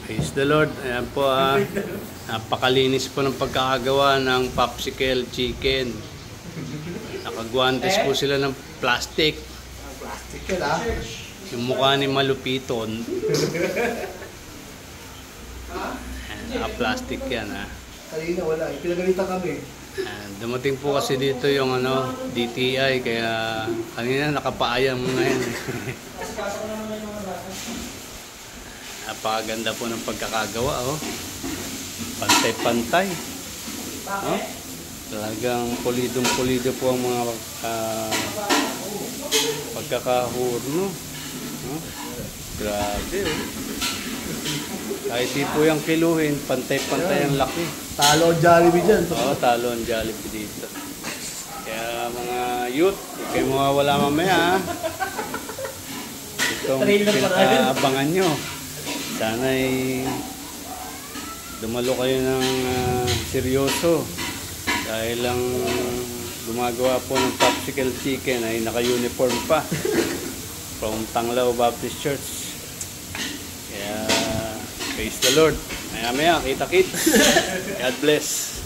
Praise the Lord. Ayan po napakalinis po ng pagkakagawa ng popsicle chicken. Nakagwantes po sila ng plastic. Plastic yun ah. Yung mukha ni Malupiton. Naka-plastic yan ha. Kanina wala. Pinagalitan kami. Dumating po kasi dito yung DTI kaya kanina nakapaayang mga yan. Napakaganda po ng pagkakagawa oh. Pantay-pantay. Oh. Talagang pulidong-pulido po ang mga pagkakahurno. Oh. Grabe oh. Kahit di po yung kiluhin, pantay-pantay ang laki. Talo ang Jollibee dyan. Oo, talo ang Jollibee dito. Kaya mga youth, huwag kayo mawawala mamaya ha. Itong pinaabangan nyo. Sana'y dumalo kayo ng seryoso. Dahil lang gumagawa po ng popsicle chicken ay naka-uniform pa. From Tanglao Baptist Church. Kaya praise the Lord. Maya-maya, kita-kit. God bless.